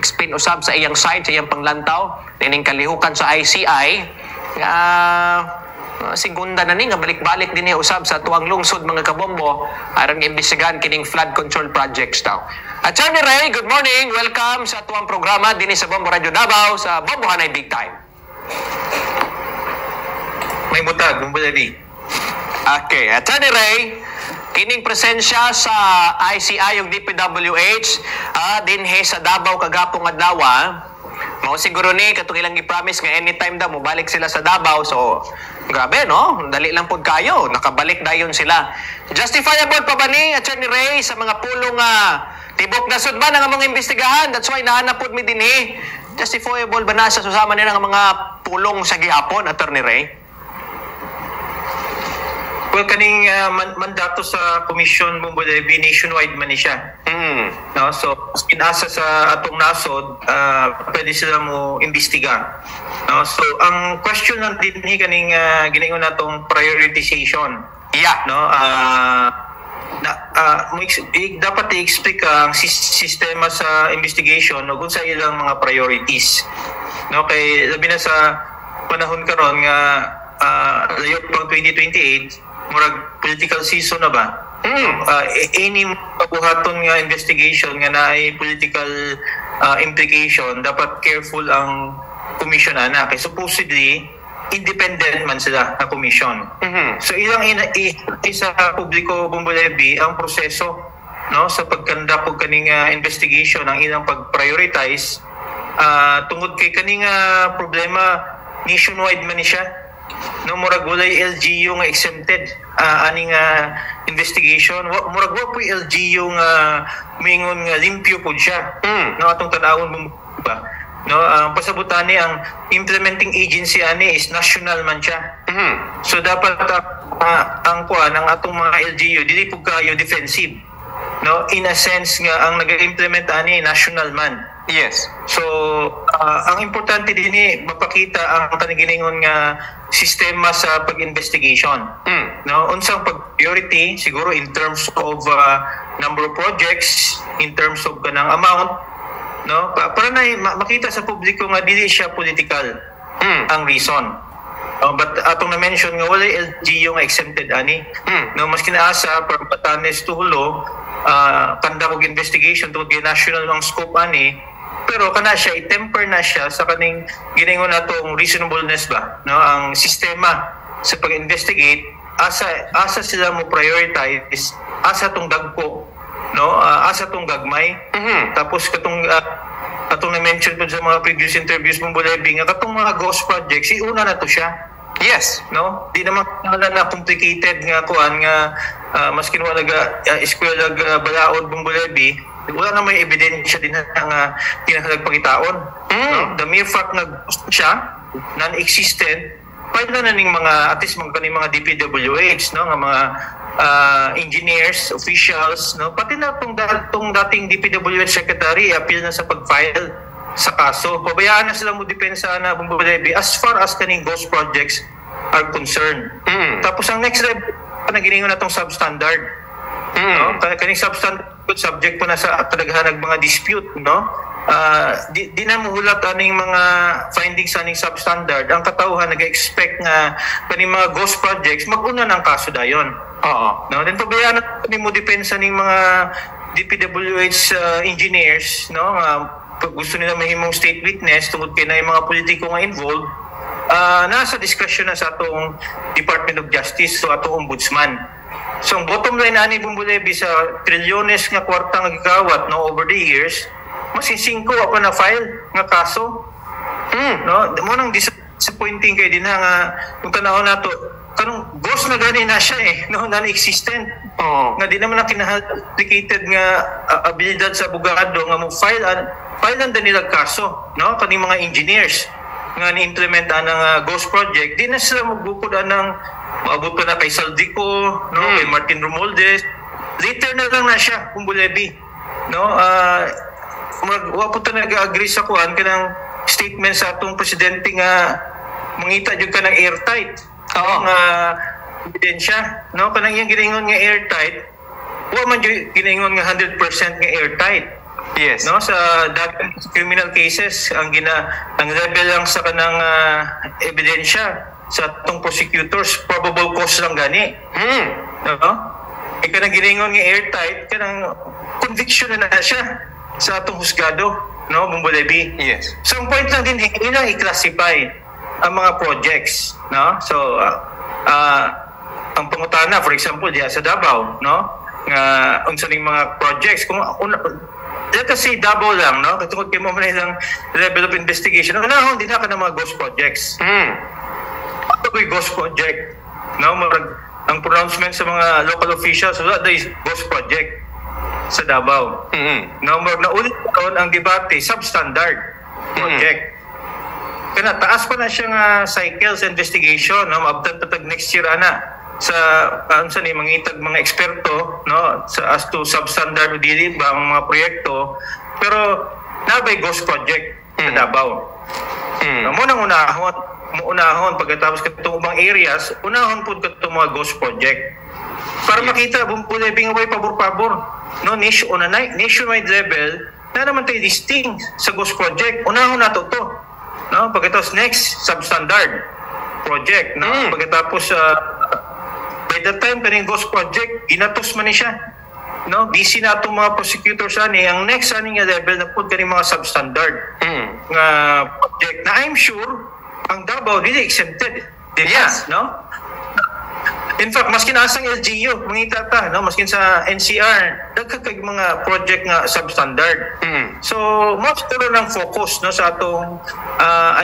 explain usab sa iyang side, sa iyang panglantaw, nining kalihukan sa ICI, segunda na ni nga balik-balik din niya usab sa tuwang lungsod mga kabombo aron imbestigahan kining flood control projects daw. Attorney Ray, good morning. Welcome sa tuwang programa dinhi sa Bombo Radio Davao sa Bombo Hanay Big Time. May butag, Bombo Lady. Okay, Attorney Ray, kining presensya sa ICI yung DPWH dinhi sa Davao kagapong adlaw. Mao siguro ni katong ilang gi-promise nga anytime daw mobalik sila sa Davao. So grabe no, dali lang pud kayo, nakabalik dayon sila. Justifiable pa ba ni Attorney Ray sa mga pulong tibok nasod ba nga among imbestigahan? That's why nahanap pud mi dinhi. Justifiable ba na sa susama nila nga mga pulong sa gihapon, Attorney Ray? Well, kaning mandato sa Commission Bombo Levy, nationwide man ni siya. No? So, kinasa sa atong nasod, pwede sila mo imbestiga. No? So, ang question lang din ni kaning ginayon natong prioritization. Yeah. No? Dapat i-explain ang sistema sa investigation no, kung sa ilang mga priorities. No? Kay labi na sa panahon karon nga layot pang 2028, murag political season na ba? Any pabuhaton nga investigation nga naay political implication, dapat careful ang commission ana kay supposedly independent man sila na commission. So ilang isa publiko Bombo Levy ang proseso no sa pagkanda og kaning investigation ang ilang pag-prioritize tungod kay kaning problema nationwide man ni siya. No, murag walay LGU nga exempted aning investigation. Murag wa po LGU nga mingon nga limpyo po siya. No, atong tanawon mo ba? No, ang pasabutan ni ang implementing agency ani is national man siya. So dapat ang kuan ang atong mga LGU dili po kayo defensive. No, in a sense nga ang nag-implement ani national man. Yes. So, ang importante din mapakita ang kanigingon nga sistema sa pag-investigation. No, unsang pag-priority siguro in terms of number of projects, in terms of kanang amount, no? Para na makita sa publiko nga dili siya political ang reason. But atong na-mention nga wala LGU nga exempted ani. No, mas kinaasa para Batanes to Hulo, kanda og investigation tungod kay national ang scope ani. Pero kana siya i-temper na siya sa kaning giningon natong reasonableness ba no ang sistema sa pag-investigate asa sila mo prioritize asa tong dagko no asa tong gagmay tapos katong atong na-mention po sa mga previous interviews mong Levy nga katong mga ghost projects iuna na to siya. Yes, no di naman na complicated nga kuan nga maski wala eskwela balaod mong Levy wala na may ebidensya din nga pinagpakitaon. No? The mere fact na gusto siya, non-existent, pwede na ning mga, at least mga DPWH, no? Nga mga engineers, officials, no? Pati na itong dating DPWH secretary, appeal na sa pag-file sa kaso. Pabayaan na sila mo depensa na Bombo Levy as far as kaning ghost projects are concerned. Tapos ang next level, panaginingon na itong substandard. No? Kaning substandard subject po na sa kadaghanang mga dispute, no? Di na muhulat aning mga findings aning substandard. Ang katawhan nag-expect nga kaning mga ghost projects mag-una ng kaso dayon. No? Then pabayaan natin mo depensa ning mga DPWH engineers, no? Gusto nila mahimong state witness tungod kay na yung mga politiko nga involved. Nasa discretion na sa atong Department of Justice so atong ombudsman. So ang bottom line ani Bombo Levy sa trilyones nga kwarta nga gigawat no over the years, masin 5 pa na file nga kaso. No, mo nang disappointing kay din nga kung tanawon nato kanong ghost na gani na siya no non-existent. Nga di naman na complicated nga abilidad sa abogado nga mo file ang nila kaso, no kaning mga engineers nga ni-implement ang ghost project, di na sila magbukod ng maabot pa na kay Saldico, no, kay Martin Romualdez. Later na lang na siya, Bombo Levy. No, wa po ta nag-agree sa kuan kanang statement sa atong presidente nga mangita jud ka ng airtight. Nga ebidensya, no, kanang yang giningon nga airtight, wa man jud giningon nga 100% nga airtight. Yes. No, sa dating criminal cases ang level lang sa kanang ebidensya sa atong prosecutors, probable cause lang gani. No? Ika na giningon nga airtight, kanang conviction na siya sa atong husgado, no, Bumbulebi. Yes. So ang point lang din, ilang i-classify ang mga projects, no? So ang pangutana, for example, diya sa Davao, no, nga unsa ning mga projects kung let us say Davao lang, no, katungod kay mo man ilang level of investigation, unahon din ka ng mga ghost projects. May ghost project, no, ang pronouncement sa mga local officials, wala is ghost project sa Davao. No, naulit doon ang debate, substandard project. Kana taas pa na siyang cycle sa investigation, no, maabtan patag next year ana sa sa ni mangitag mga eksperto, no, sa as to substandard o dili ba ang mga proyekto, pero nabay ghost project sa Davao. Mo nang unahon pagkatapos katong ubang areas, unahon pud katong mga ghost project para makita Bumbulebi nga way pabor-pabor, no, nationwide level na naman tayo distinct sa ghost project. Unahon nato to, no, pagkatapos next substandard project, no, pagkatapos by the time kaning ghost project ginatos man ni siya, no, busy na itong mga prosecutors ani, ang next ani nga level na pud kaning mga substandard nga project na I'm sure ang Davao dili exempted. Yes, no? In fact, maskin asang LGU, mangita ta, no, maskin sa NCR, dagkag mga project nga substandard. So, mas tulo ng focus, no, sa atong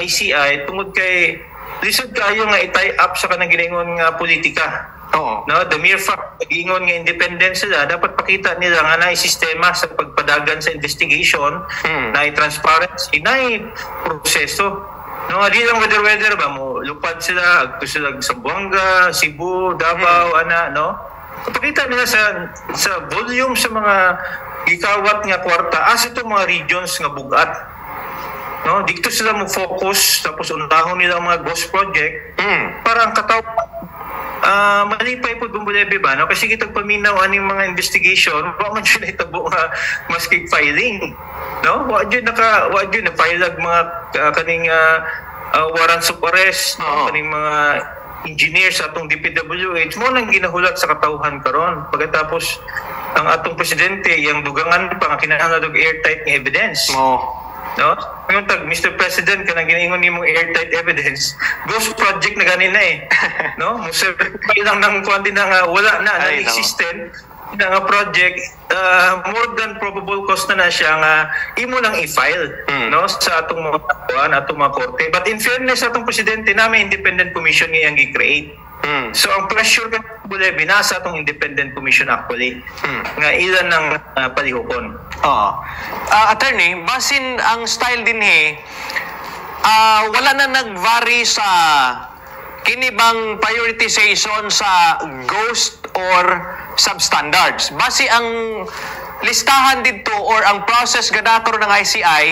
ICI tungod kay lisod kayo nga i-tie up sa kanang giningon nga politika. Oo. No, the mere fact giningon nga independent sila, dapat pakita nila nga naay sistema sa pagpadagan sa investigation, naay transparency, naay proseso. No, di lang weather ba mo lupad sila, agto sila sa Buanga, Cebu, Davao, ana, no. Pakita nila sa volume sa mga gikawat nga kwarta as ito mga regions nga bugat. No, dito sila mo focus tapos unahon nila ang mga ghost project para ang kataw malipay po Bumbulebi ba, no, kasi kitag paminaw aning mga investigation wa man siya itabo nga maski filing, no, wa jud na filag mga kaning warrants of arrest, no, kaning mga engineers sa atong DPWH mo nang ginahulat sa katawhan karon pagkatapos ang atong presidente yang dugangan pa nga kinahanglan og airtight nga evidence. No? Ngayon tag Mr. President kanang ginaingon nimong airtight evidence, ghost project na ganin na no? Mo certify lang nang kuan din nga wala na existent na nga project, more than probable cause na siya nga imo lang i-file, no, sa atong mga korte. But in fairness sa atong presidente namin independent commission nga yang gi-create. So ang pressure ka Bumbulebi nasa atong independent commission actually nga ilan ng palihokon. Attorney, basin ang style din wala na nag-vary sa kini bang prioritization sa ghost or substandards. Base ang listahan dito or ang process ganator ng ICI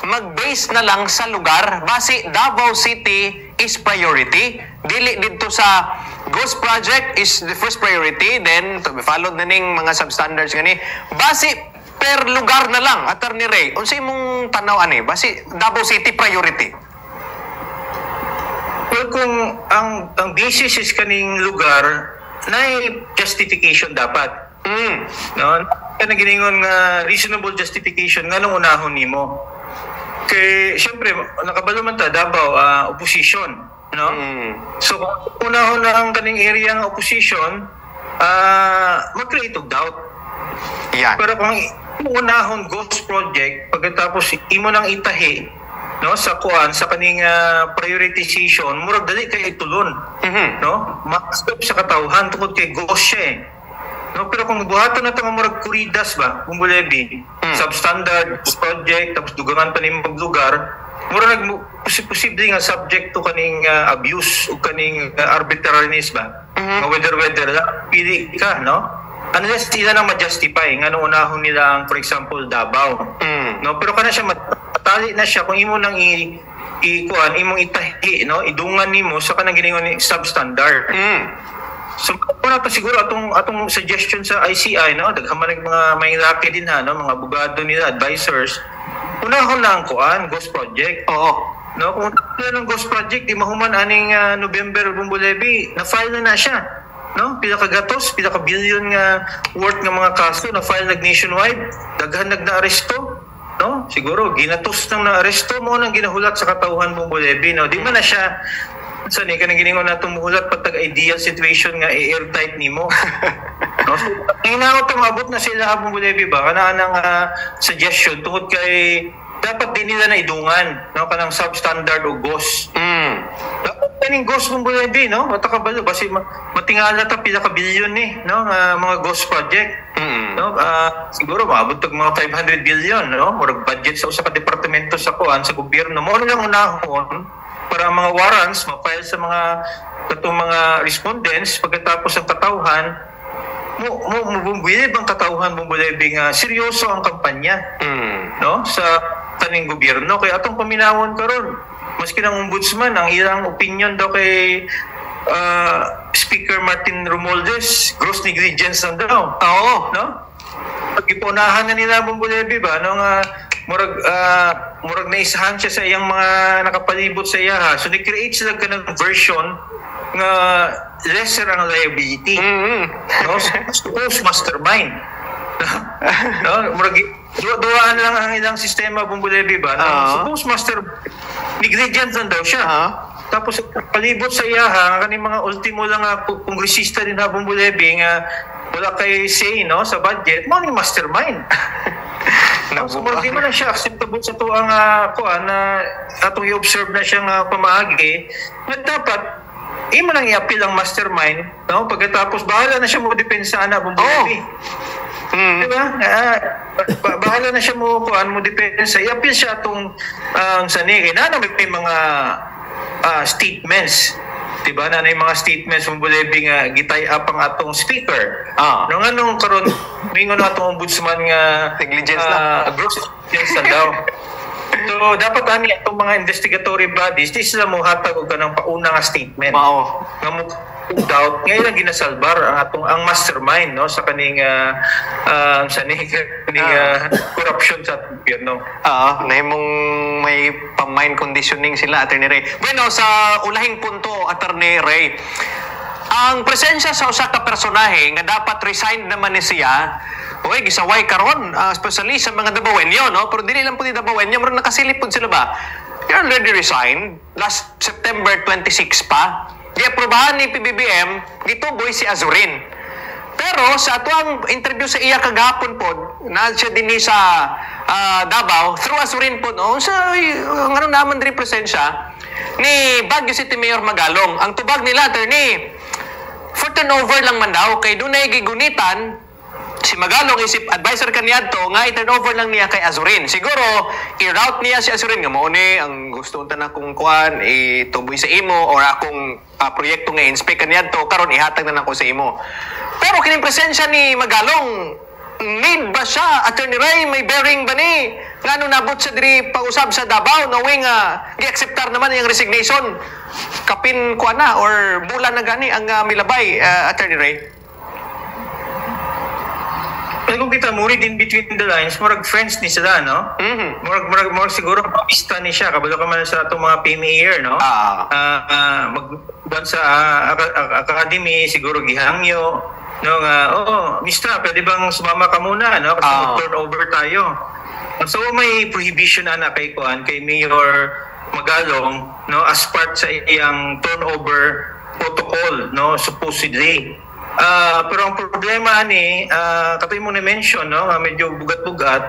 mag-base na lang sa lugar. Base Davao City is priority. Dili dito sa ghost project is the first priority, then to be followed na ning mga substandards gani. Base per lugar na lang, Attorney Ray. Unsa imong tanaw ani? Base Davao City priority. Well, kung ang basis is kaning lugar, na justification dapat. No? Kaya giningon nga reasonable justification nga nung unahon nimo. Kay syempre nakabalo man ta Davao opposition, no? So kung unahon na ang kaning area nga opposition, mag-create of doubt. Yan. Pero kung unahon ghost project pagkatapos imo nang itahi, no, sa kuan sa kaning prioritization murag dali kay itulon, no, ma-stop sa katawhan tungod kay ghost siya no. Pero kung buhaton na ito murag kuridas ba Bumbulebi, substandard project tapos dugangan pa ning lugar, murag posible nga subject to kaning abuse o kaning arbitrariness ba, nga whether pili ka, no, unless sila nang ma-justify nga nung unahon nila ang for example Davao, no. Pero kana siya matali na siya kung imo nang imong itahi, no, idungan nimo sa kanang giningon ni substandard. So Una to siguro atong suggestion sa ICI, no, daghan man mga may laki din ha, no, mga abogado nila, advisors. Unahon na ang kuan ghost project. Oo. No, kung ng ghost project di mahuman aning November Bumbo Levy, na-file na siya. No, pila ka gatos, pila ka billion nga worth nga mga kaso na file nationwide, daghan nagna-aresto. No, siguro ginatos nang na-aresto mo nang ginahulat sa katawhan Bumbo Levy, no. Di man na siya sa ni kanang giningon natong muhulat patag ideal situation nga airtight nimo. No, so hinaot mabot na sila Bumbo Levy ba kana nang suggestion tungod kay dapat din nila na idungan, no, kanang substandard o GOS. Dapat kaning GOS Bumbo Levy, no, matakabalo basi matingala ta pila ka bilyon ni, no, mga GOS project. No, siguro maabot og mga 500 billion, no, murag budget sa usa ka departamento sa kuan sa gobyerno mo lang unahon para mga warrants ma-file sa mga katong mga respondents pagkatapos ang katawhan mo bumbilib ang katawhan Bumbo Levy nga seryoso ang kampanya, no, sa kaning gobyerno. Kaya atong paminawon karon maski ng ombudsman ang ilang opinion daw kay Speaker Martin Romualdez, gross negligence lang daw. Oo. No, pag-ipunahan na nila Bumbo Levy ba no nga murag naisahan siya sa iyang mga nakapalibot sa iya, ha? So ni-create sila ka ng version nga lesser ang liability. No, suppose mastermind. No, murag duwaan lang ang ilang sistema Bumbo Levy ba no? Suppose negligent lang daw siya. Tapos palibot sa iya, ha, kaning mga ultimo lang kongresista din ha Bumbo Levy nga wala kay say, no, sa budget mo ni mastermind. No, so di man na siya acceptable sa to ang kuan na atong i-observe na siya nga pamaagi na dapat imo lang i-appeal ang mastermind, no, pagkatapos bahala na siya mo depensa na Bumbo Levy. Diba? Bahala na siya mo kuan mo depensa, i-appeal siya atong sanigi na may mga statements. Diba na yung mga statements Bumbo Levy nga gitay up ang atong speaker. No nga nung karon mingon atong ombudsman nga negligence na gross negligence na daw. So dapat ani atong mga investigatory bodies di sila mo hatag og kanang pauna nga statement. Mao. Nga mo doubt ngayon lang ginasalbar ang atong ang mastermind, no, sa kaning corruption sa gobyerno. Nahimong may pa-mind conditioning sila, Attorney Ray. Bueno, sa ulahing punto, Attorney Ray, ang presensya sa usa ka personahe nga dapat resign naman ni siya, gisaway karon, especially sa mga Dabawenyo, no? Pero dili lang po ni Dabawenyo, pero nakasilip po sila ba? You're already resigned last September 26 pa. Gi-aprobahan ni PBBM, gituboy si Azurin. Pero sa atuang interview sa iya kagahapon po, na siya din sa Davao, through Azurin po, no, sa ano naman din presensya ni Baguio City Mayor Magalong. Ang tubag nila, Attorney, for turnover lang man daw, kay dunay gigunitan, si Magalong isip advisor kaniya to nga i-turnover lang niya kay Azurin. Siguro i-route niya si Azurin nga mao ni ang gusto unta na kung kuan ituboy sa imo or akong proyekto nga inspect kaniya to karon ihatag na nako sa imo. Pero kining presensya ni Magalong need ba siya, Attorney Ray, may bearing ba ni ngano nabot sa diri pag-usab sa Davao knowing gi-acceptar naman yung resignation kapin kuan na or bulan na gani ang milabay, Attorney Ray? Pero kung kita mo read in between the lines, murag friends ni sila, no? Murag siguro pista ni siya kabalo ka man sa atong mga PMA, no? Magban sa academy siguro gihangyo, no, nga Mista, pwede bang sumama ka muna, no? Kasi mag-turnover tayo. So may prohibition na kay kuan kay Mayor Magalong, no, as part sa iyang turnover protocol, no, supposedly. Pero ang problema ni katoy mo na-mention, no, medyo bugat-bugat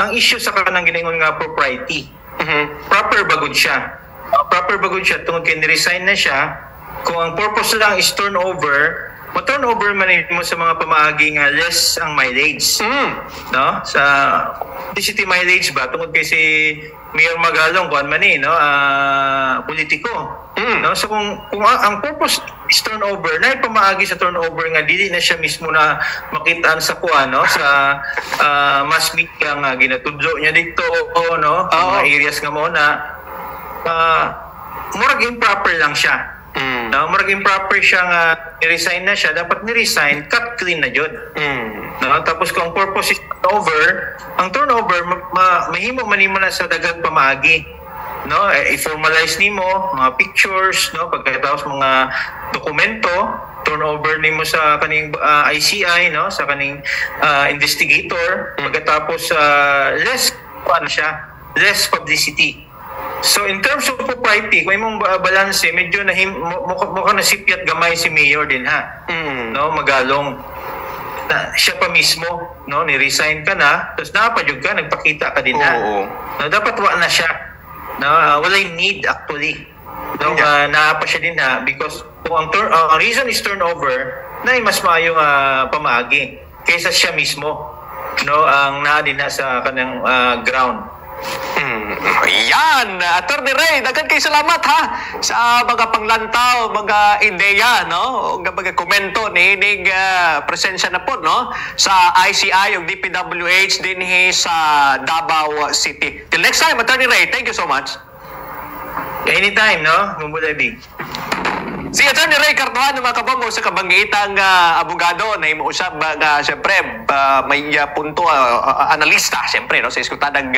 ang issue sa kanang giningon nga propriety. Proper bagod siya. Tungod kay ni-resign na siya. Kung ang purpose lang is turnover, ma-turnover man mo sa mga pamaagi nga less ang mileage. No? Sa city mileage ba tungod kay si Mayor Magalong kuan man no, politiko. No? So kung ang purpose is turnover, na pamaagi sa turnover nga dili na siya mismo na makitaan sa kuan, no, sa mass media nga ginatudlo niya dito, no, mga areas nga mo na murag improper lang siya. No, marag improper siya nga ni-resign na siya, dapat ni-resign, cut clean na jud. No, tapos kung ang purpose is turnover, ang turnover mahimo man nimo na sa daghang pamaagi. No, i-formalize nimo mga pictures, no, pagkatapos mga dokumento, turnover nimo sa kaning ICI, no, sa kaning investigator, pagkatapos less publicity. So in terms of propriety, kung imong balance, medyo mukha na sipyat gamay si mayor din ha. No, magalong na siya pa mismo, no, ni-resign ka na, tapos napadyog ka, nagpakita ka din ha. No, dapat wa na siya. No, walay need actually. No, naapa siya din ha, because kung ang reason is turnover, na mas maayong pamaagi kaysa siya mismo, no, ang naa din na sa kanang ground. Yan, Attorney Ray, daghan kay salamat ha sa mga panglantaw, mga ideya, no, mga komento ni ining presensya na po, no, sa ICI ug DPWH din sa Davao City. Till next time, Attorney Ray, thank you so much. Anytime, no, Big. Si Attorney Ray Cartuhan, mga kabombo, sa kabanggitang abogado na imuusap siyempre may punto analista siyempre, no, sa iskutadang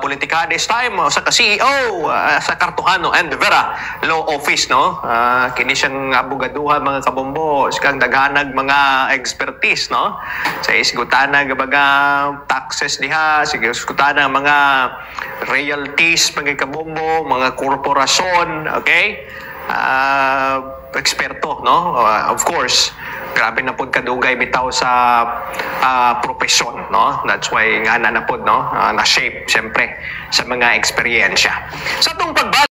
politika this time sa CEO sa Cartuhano and Vera Law Office, no, kini siyang abogaduhan, mga kabombo, sikang daghanag mga expertise, no, sa iskutadang mga taxes diha, sa iskutadang mga royalties, mga kabombo, mga korporasyon, okay, eksperto, no, of course, grabe na pod kadugay bitaw sa profesyon, no, that's why nga na pod, no, na shape siyempre sa mga eksperyensya sa tong